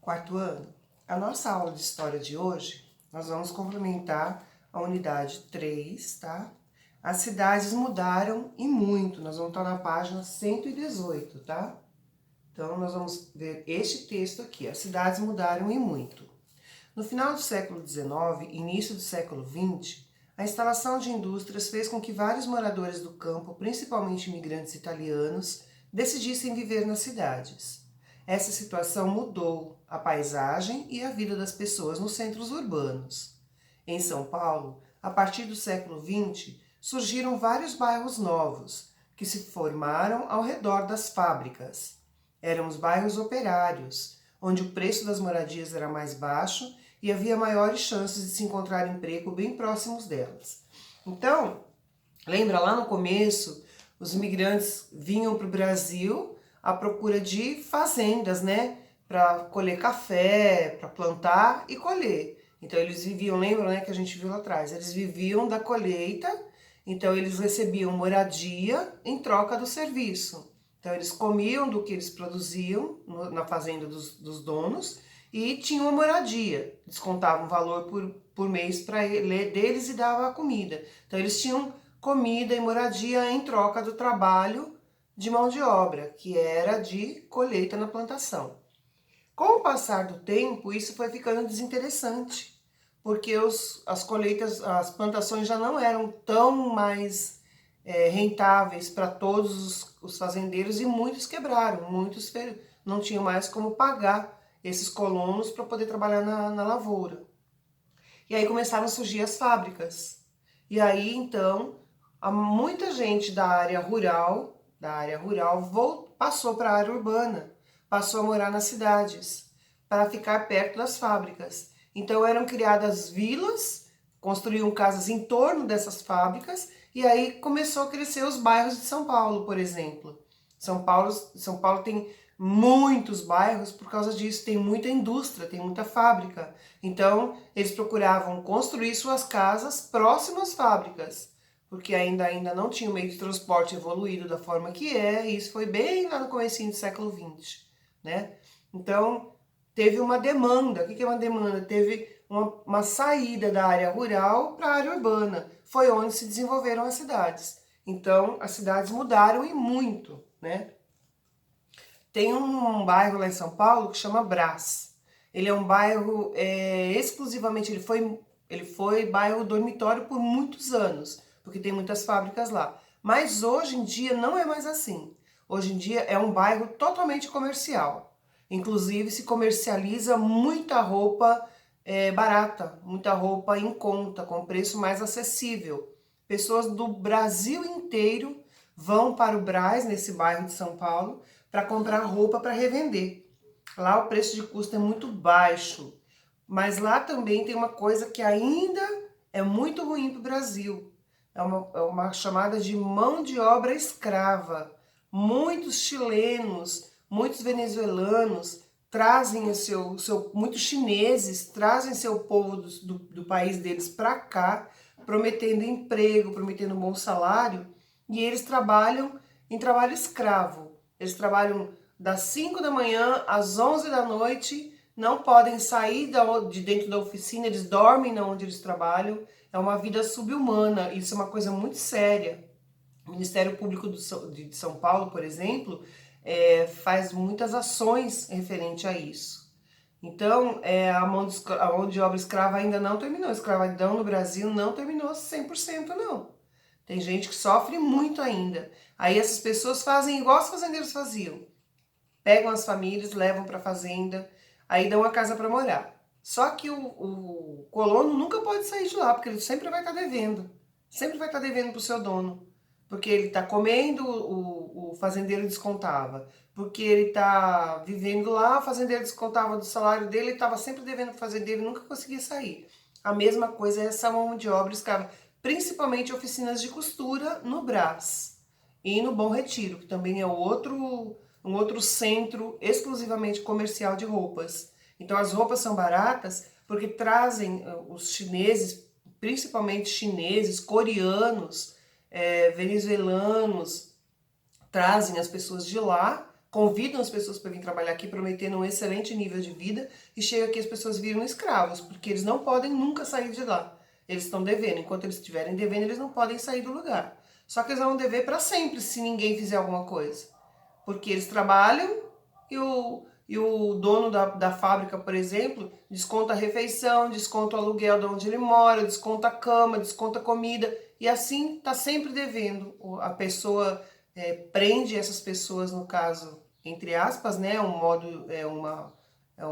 Quarto ano. A nossa aula de história de hoje, nós vamos complementar a unidade 3, tá? As cidades mudaram e muito. Nós vamos estar na página 118, tá? Então, nós vamos ver este texto aqui. As cidades mudaram e muito. No final do século XIX e início do século XX, a instalação de indústrias fez com que vários moradores do campo, principalmente imigrantes italianos, decidissem viver nas cidades. Essa situação mudou a paisagem e a vida das pessoas nos centros urbanos. Em São Paulo, a partir do século XX, surgiram vários bairros novos, que se formaram ao redor das fábricas. Eram os bairros operários, onde o preço das moradias era mais baixo e havia maiores chances de se encontrar emprego bem próximos delas. Então, lembra lá no começo, os imigrantes vinham para o Brasil à procura de fazendas, né? Para colher café, para plantar e colher. Então eles viviam, lembra, né, que a gente viu lá atrás, eles viviam da colheita, então eles recebiam moradia em troca do serviço. Então eles comiam do que eles produziam na fazenda dos donos e tinham uma moradia. Descontavam um valor por mês para deles e dava a comida. Então eles tinham comida e moradia em troca do trabalho de mão de obra, que era de colheita na plantação. Com o passar do tempo, isso foi ficando desinteressante, porque as colheitas, as plantações já não eram tão mais rentáveis para todos os fazendeiros e muitos quebraram, muitos não tinham mais como pagar esses colonos para poder trabalhar na lavoura. E aí começaram a surgir as fábricas. E aí, então, muita gente da área rural passou para a área urbana, passou a morar nas cidades, para ficar perto das fábricas. Então eram criadas vilas, construíam casas em torno dessas fábricas, e aí começou a crescer os bairros de São Paulo, por exemplo. São Paulo tem muitos bairros por causa disso, tem muita indústria, tem muita fábrica. Então, eles procuravam construir suas casas próximas às fábricas, porque ainda não tinha o meio de transporte evoluído da forma que é, e isso foi bem lá no comecinho do século XX, né? Então, teve uma demanda. O que é uma demanda? Teve uma saída da área rural para a área urbana. Foi onde se desenvolveram as cidades. Então, as cidades mudaram e muito, né? Tem um bairro lá em São Paulo que chama Brás. Ele é um bairro exclusivamente, ele foi bairro dormitório por muitos anos, porque tem muitas fábricas lá. Mas hoje em dia não é mais assim. Hoje em dia é um bairro totalmente comercial. Inclusive se comercializa muita roupa barata, muita roupa em conta, com preço mais acessível. Pessoas do Brasil inteiro vão para o Brás, nesse bairro de São Paulo, para comprar roupa para revender. Lá o preço de custo é muito baixo, mas lá também tem uma coisa que ainda é muito ruim para o Brasil. É uma chamada de mão de obra escrava. Muitos chilenos, muitos venezuelanos trazem muitos chineses trazem seu povo do país deles para cá, prometendo emprego, prometendo um bom salário, e eles trabalham em trabalho escravo. Eles trabalham das 5 da manhã às 11 da noite, não podem sair de dentro da oficina, eles dormem onde eles trabalham. É uma vida subhumana, isso é uma coisa muito séria. O Ministério Público de São Paulo, por exemplo, faz muitas ações referente a isso. Então, a mão de obra escrava ainda não terminou. A escravidão no Brasil não terminou 100%, não. Tem gente que sofre muito ainda. Aí essas pessoas fazem igual os fazendeiros faziam. Pegam as famílias, levam para a fazenda, aí dão a casa para morar. Só que o colono nunca pode sair de lá, porque ele sempre vai estar devendo. Sempre vai estar devendo para o seu dono. Porque ele está comendo, o fazendeiro descontava. Porque ele está vivendo lá, o fazendeiro descontava do salário dele, ele estava sempre devendo para o fazendeiro e nunca conseguia sair. A mesma coisa é essa mão de obra escrava, principalmente oficinas de costura no Brás e no Bom Retiro, que também é um outro centro exclusivamente comercial de roupas. Então as roupas são baratas porque trazem os chineses, principalmente chineses, coreanos, venezuelanos, trazem as pessoas de lá convidam as pessoas para vir trabalhar aqui, prometendo um excelente nível de vida, e chega aqui as pessoas viram escravos, porque eles não podem nunca sair de lá. Eles estão devendo, enquanto eles estiverem devendo, eles não podem sair do lugar. Só que eles vão dever para sempre se ninguém fizer alguma coisa. Porque eles trabalham e o dono da fábrica, por exemplo, desconta a refeição, desconta o aluguel de onde ele mora, desconta a cama, desconta a comida, e assim está sempre devendo. A pessoa prende essas pessoas, no caso, entre aspas, né, é um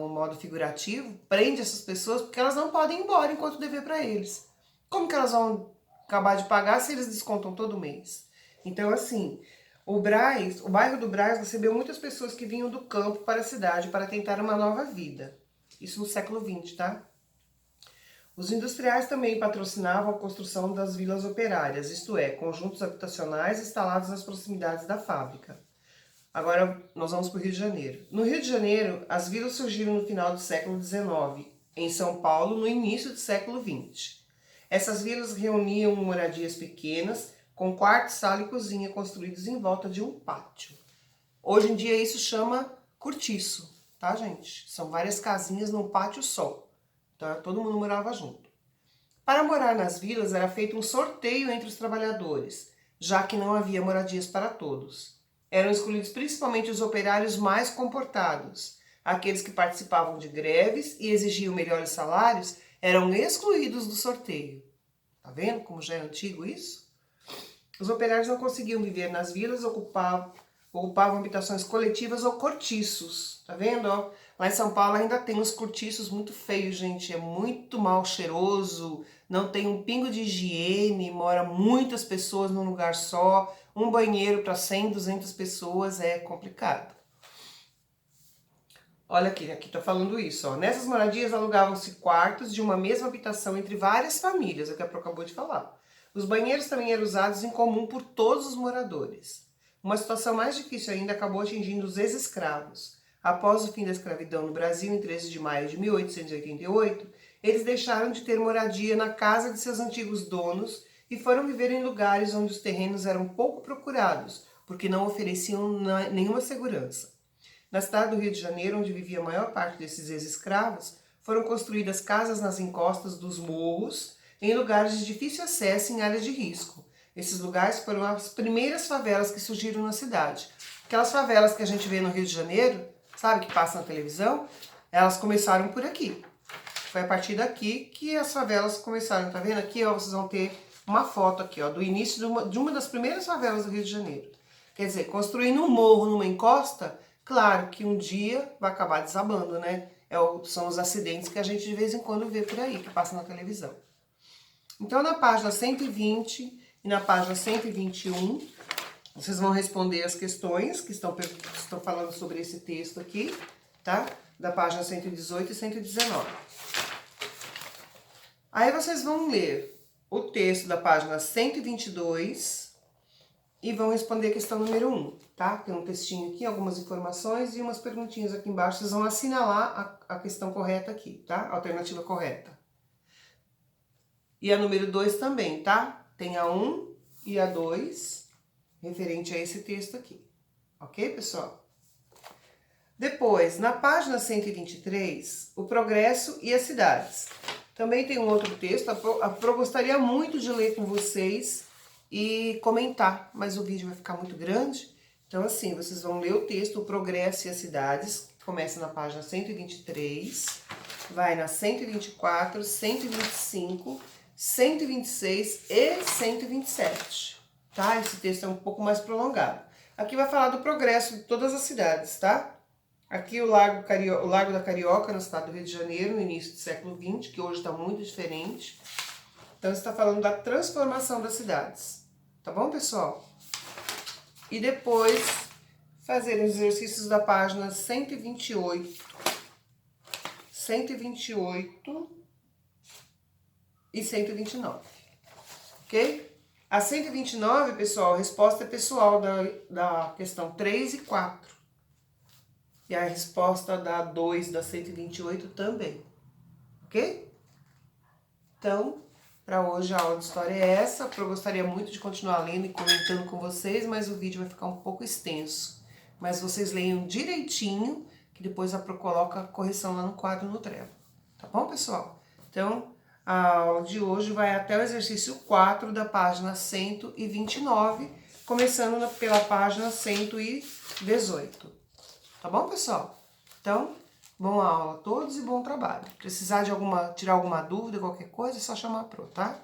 modo figurativo, prende essas pessoas porque elas não podem ir embora enquanto dever para eles. Como que elas vão acabar de pagar se eles descontam todo mês? Então, assim, o bairro do Brás recebeu muitas pessoas que vinham do campo para a cidade para tentar uma nova vida. Isso no século XX, tá? Os industriais também patrocinavam a construção das vilas operárias, isto é, conjuntos habitacionais instalados nas proximidades da fábrica. Agora nós vamos para o Rio de Janeiro. No Rio de Janeiro, as vilas surgiram no final do século XIX, em São Paulo, no início do século XX. Essas vilas reuniam moradias pequenas, com quarto, sala e cozinha construídos em volta de um pátio. Hoje em dia isso chama cortiço, tá, gente? São várias casinhas num pátio só. Então todo mundo morava junto. Para morar nas vilas era feito um sorteio entre os trabalhadores, já que não havia moradias para todos. Eram escolhidos principalmente os operários mais comportados. Aqueles que participavam de greves e exigiam melhores salários eram excluídos do sorteio. Tá vendo como já é antigo isso? Os operários não conseguiam viver nas vilas, ocupavam habitações coletivas ou cortiços. Tá vendo? Ó? Lá em São Paulo ainda tem uns cortiços muito feios, gente. É muito mal cheiroso, não tem um pingo de higiene, mora muitas pessoas num lugar só. Um banheiro para 100, 200 pessoas é complicado. Olha aqui tá falando isso, ó. Nessas moradias alugavam-se quartos de uma mesma habitação entre várias famílias, é o que a Pro acabou de falar. Os banheiros também eram usados em comum por todos os moradores. Uma situação mais difícil ainda acabou atingindo os ex-escravos. Após o fim da escravidão no Brasil, em 13 de maio de 1888, eles deixaram de ter moradia na casa de seus antigos donos e foram viver em lugares onde os terrenos eram pouco procurados, porque não ofereciam nenhuma segurança. Na cidade do Rio de Janeiro, onde vivia a maior parte desses ex-escravos, foram construídas casas nas encostas dos morros, em lugares de difícil acesso em áreas de risco. Esses lugares foram as primeiras favelas que surgiram na cidade. Aquelas favelas que a gente vê no Rio de Janeiro, sabe, que passa na televisão, elas começaram por aqui. Foi a partir daqui que as favelas começaram, tá vendo? Aqui, ó, vocês vão ter uma foto aqui, ó, do início de uma das primeiras favelas do Rio de Janeiro. Quer dizer, construindo um morro numa encosta, claro que um dia vai acabar desabando, né? São os acidentes que a gente de vez em quando vê por aí, que passa na televisão. Então, na página 120 e na página 121, vocês vão responder as questões que estão falando sobre esse texto aqui, tá? Da página 118 e 119. Aí vocês vão ler o texto da página 122 e vão responder a questão número 1, tá? Tem um textinho aqui, algumas informações e umas perguntinhas aqui embaixo. Vocês vão assinalar a questão correta aqui, tá? A alternativa correta. E a número 2 também, tá? Tem a 1 e a 2, referente a esse texto aqui. Ok, pessoal? Depois, na página 123, o progresso e as cidades. Também tem um outro texto, a Pro gostaria muito de ler com vocês e comentar, mas o vídeo vai ficar muito grande. Então, assim, vocês vão ler o texto, o progresso e as cidades, que começa na página 123, vai na 124, 125, 126 e 127, tá? Esse texto é um pouco mais prolongado. Aqui vai falar do progresso de todas as cidades, tá? Aqui o Lago da Carioca, no estado do Rio de Janeiro, no início do século XX, que hoje está muito diferente. Então, está falando da transformação das cidades. Tá bom, pessoal? E depois, fazer os exercícios da página 128, 128 e 129. Ok? A 129, pessoal, a resposta é pessoal da questão 3 e 4. E a resposta da 2 da 128 também. Ok? Então, para hoje a aula de história é essa. Eu gostaria muito de continuar lendo e comentando com vocês, mas o vídeo vai ficar um pouco extenso. mas vocês leiam direitinho, que depois a Pro coloca a correção lá no quadro no Trello. Tá bom, pessoal? Então, a aula de hoje vai até o exercício 4 da página 129, começando pela página 118. Tá bom, pessoal? Então, boa aula a todos e bom trabalho. Precisar de tirar alguma dúvida, qualquer coisa, é só chamar a Pro, tá?